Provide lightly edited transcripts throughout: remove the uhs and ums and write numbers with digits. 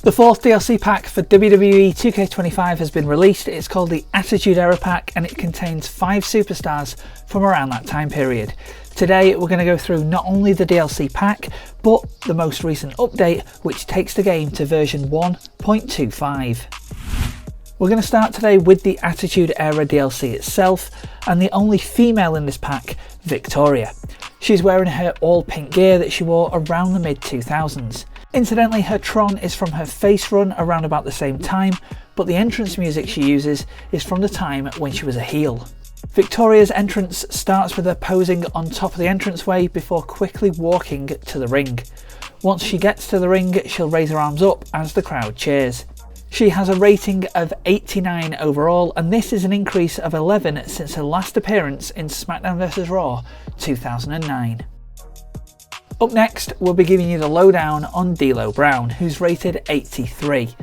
The fourth DLC pack for WWE 2K25 has been released. It's called the Attitude Era Pack and it contains 5 superstars from around that time period. Today we're going to go through not only the DLC pack, but the most recent update, which takes the game to version 1.25. We're going to start today with the Attitude Era DLC itself, and the only female in this pack, Victoria. She's wearing her all pink gear that she wore around the mid-2000s. Incidentally, her Tron is from her face run around about the same time, but the entrance music she uses is from the time when she was a heel. Victoria's entrance starts with her posing on top of the entranceway before quickly walking to the ring. Once she gets to the ring, she'll raise her arms up as the crowd cheers. She has a rating of 89 overall, and this is an increase of 11 since her last appearance in SmackDown vs Raw 2009. Up next, we'll be giving you the lowdown on D'Lo Brown, who's rated 83.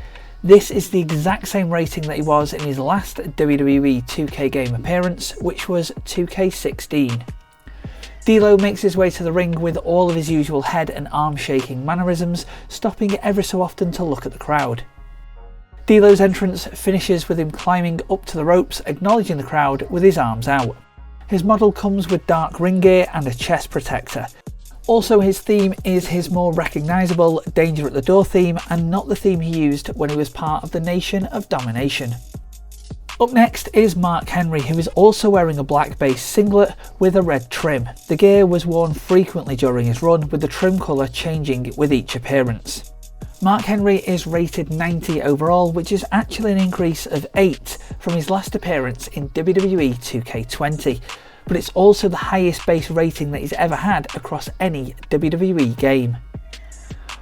This is the exact same rating that he was in his last WWE 2K game appearance, which was 2K16. D'Lo makes his way to the ring with all of his usual head and arm shaking mannerisms, stopping every so often to look at the crowd. D'Lo's entrance finishes with him climbing up to the ropes, acknowledging the crowd with his arms out. His model comes with dark ring gear and a chest protector. Also, his theme is his more recognisable Danger at the Door theme, and not the theme he used when he was part of the Nation of Domination. Up next is Mark Henry, who is also wearing a black base singlet with a red trim. The gear was worn frequently during his run, with the trim colour changing with each appearance. Mark Henry is rated 90 overall, which is actually an increase of 8 from his last appearance in WWE 2K20. But it's also the highest base rating that he's ever had across any WWE game.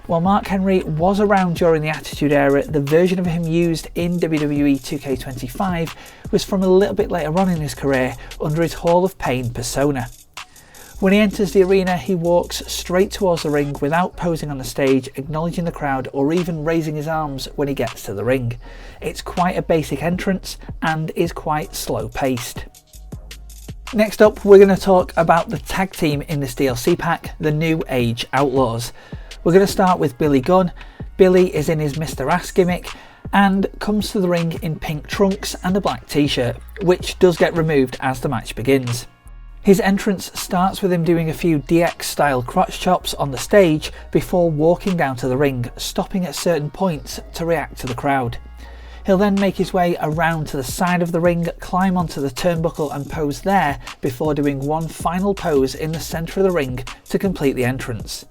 While Mark Henry was around during the Attitude Era, the version of him used in WWE 2K25 was from a little bit later on in his career under his Hall of Pain persona. When he enters the arena, he walks straight towards the ring without posing on the stage, acknowledging the crowd, or even raising his arms when he gets to the ring. It's quite a basic entrance and is quite slow paced. Next up, we're going to talk about the tag team in this DLC pack, the New Age Outlaws. We're going to start with Billy Gunn. Billy is in his Mr. Ass gimmick and comes to the ring in pink trunks and a black t-shirt, which does get removed as the match begins. His entrance starts with him doing a few DX style crotch chops on the stage before walking down to the ring, stopping at certain points to react to the crowd. He'll then make his way around to the side of the ring, climb onto the turnbuckle and pose there before doing one final pose in the centre of the ring to complete the entrance.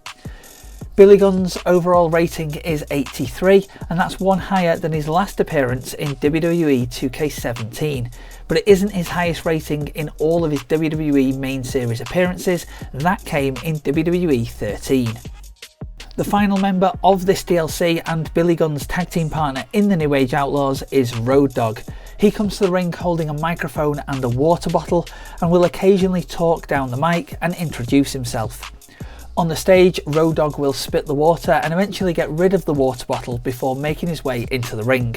Billy Gunn's overall rating is 83, and that's one higher than his last appearance in WWE 2K17, but it isn't his highest rating in all of his WWE main series appearances. That came in WWE 13. The final member of this DLC and Billy Gunn's tag team partner in the New Age Outlaws is Road Dogg. He comes to the ring holding a microphone and a water bottle and will occasionally talk down the mic and introduce himself. On the stage, Road Dogg will spit the water and eventually get rid of the water bottle before making his way into the ring.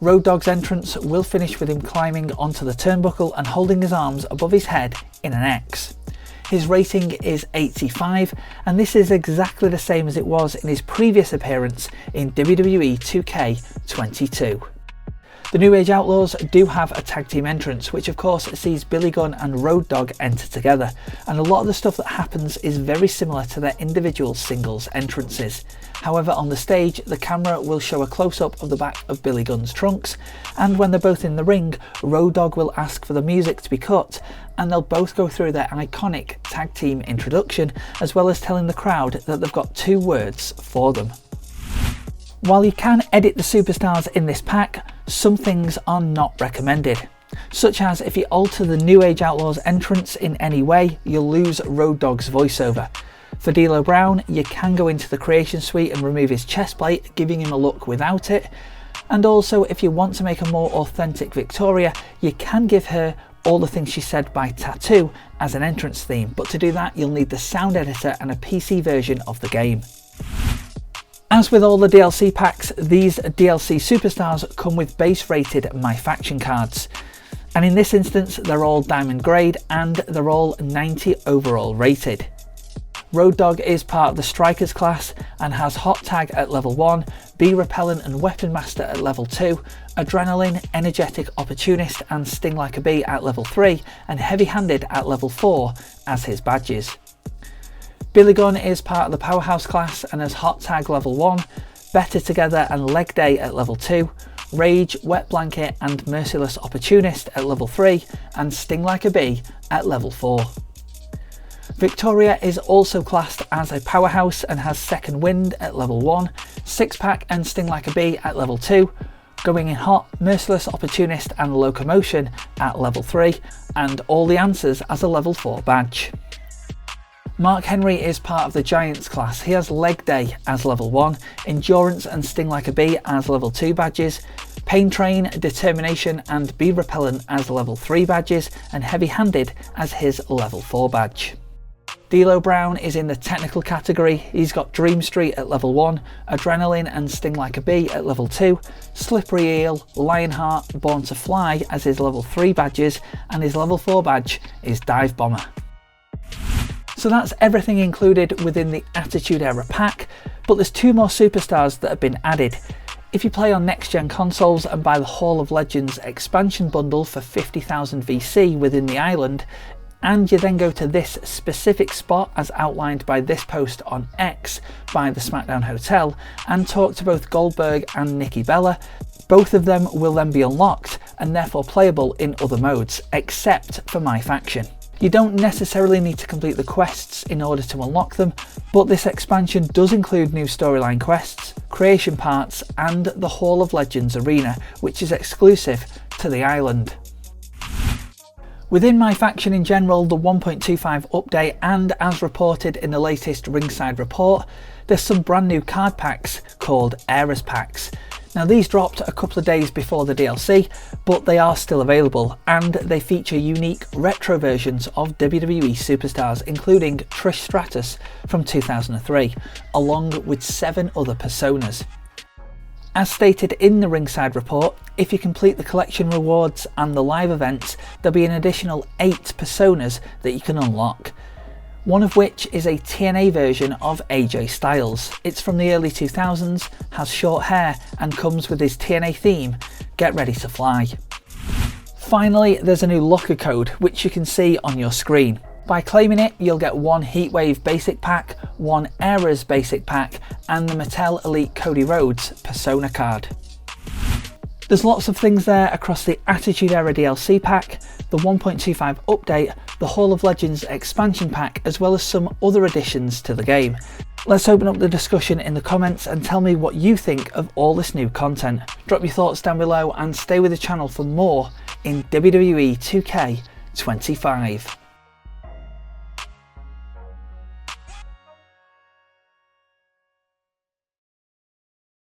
Road Dogg's entrance will finish with him climbing onto the turnbuckle and holding his arms above his head in an X. His rating is 85, and this is exactly the same as it was in his previous appearance in WWE 2K22. The New Age Outlaws do have a tag team entrance, which of course sees Billy Gunn and Road Dogg enter together, and a lot of the stuff that happens is very similar to their individual singles entrances. However, on the stage, the camera will show a close-up of the back of Billy Gunn's trunks, and when they're both in the ring, Road Dogg will ask for the music to be cut, and they'll both go through their iconic tag team introduction, as well as telling the crowd that they've got 2 words for them. While you can edit the superstars in this pack, some things are not recommended, such as if you alter the New Age Outlaws entrance in any way, you'll lose Road Dogg's voiceover. For D'Lo Brown, you can go into the creation suite and remove his chest plate, giving him a look without it. And also, if you want to make a more authentic Victoria, you can give her All the Things She Said by Tattoo as an entrance theme, but to do that you'll need the sound editor and a PC version of the game. As with all the DLC packs, these DLC superstars come with base rated MyFaction cards, and in this instance they're all diamond grade and they're all 90 overall rated. Road Dogg is part of the Strikers class and has Hot Tag at level 1, Bee Repellent and Weapon Master at level 2, Adrenaline, Energetic Opportunist and Sting Like a Bee at level 3, and Heavy Handed at level 4 as his badges. Billy Gunn is part of the Powerhouse class and has Hot Tag level 1, Better Together and Leg Day at level 2, Rage, Wet Blanket and Merciless Opportunist at level 3, and Sting Like a Bee at level 4. Victoria is also classed as a Powerhouse and has Second Wind at level 1, Six Pack and Sting Like a Bee at level 2, Going in Hot, Merciless Opportunist and Locomotion at level 3, and All the Answers as a level 4 badge. Mark Henry is part of the Giants class. He has Leg Day as level 1, Endurance and Sting Like a Bee as level 2 badges, Pain Train, Determination and Bee Repellent as level 3 badges, and Heavy Handed as his level 4 badge. D'Lo Brown is in the technical category. He's got Dream Street at level 1, Adrenaline and Sting Like a Bee at level 2, Slippery Eel, Lionheart, Born to Fly as his level 3 badges, and his level 4 badge is Dive Bomber. So that's everything included within the Attitude Era pack, but there's 2 more superstars that have been added. If you play on next gen consoles and buy the Hall of Legends expansion bundle for 50,000 VC within the island, and you then go to this specific spot as outlined by this post on X by the SmackDown Hotel and talk to both Goldberg and Nikki Bella, both of them will then be unlocked and therefore playable in other modes, except for MyFaction. You don't necessarily need to complete the quests in order to unlock them, but this expansion does include new storyline quests, creation parts and the Hall of Legends arena, which is exclusive to the island. Within MyFaction in general, the 1.25 update, and as reported in the latest Ringside report, there's some brand new card packs called Eras Packs. Now these dropped a couple of days before the DLC, but they are still available and they feature unique retro versions of WWE superstars, including Trish Stratus from 2003, along with 7 other personas. As stated in the Ringside report, if you complete the collection rewards and the live events, there'll be an additional 8 personas that you can unlock. One of which is a TNA version of AJ Styles. It's from the early 2000s, has short hair and comes with his TNA theme, Get Ready to Fly. Finally, there's a new locker code which you can see on your screen. By claiming it, you'll get 1 Heatwave basic pack, 1 Eras basic pack and the Mattel Elite Cody Rhodes persona card. There's lots of things there across the Attitude Era DLC pack, the 1.25 update, the Hall of Legends expansion pack, as well as some other additions to the game. Let's open up the discussion in the comments and tell me what you think of all this new content. Drop your thoughts down below and stay with the channel for more in WWE 2K25.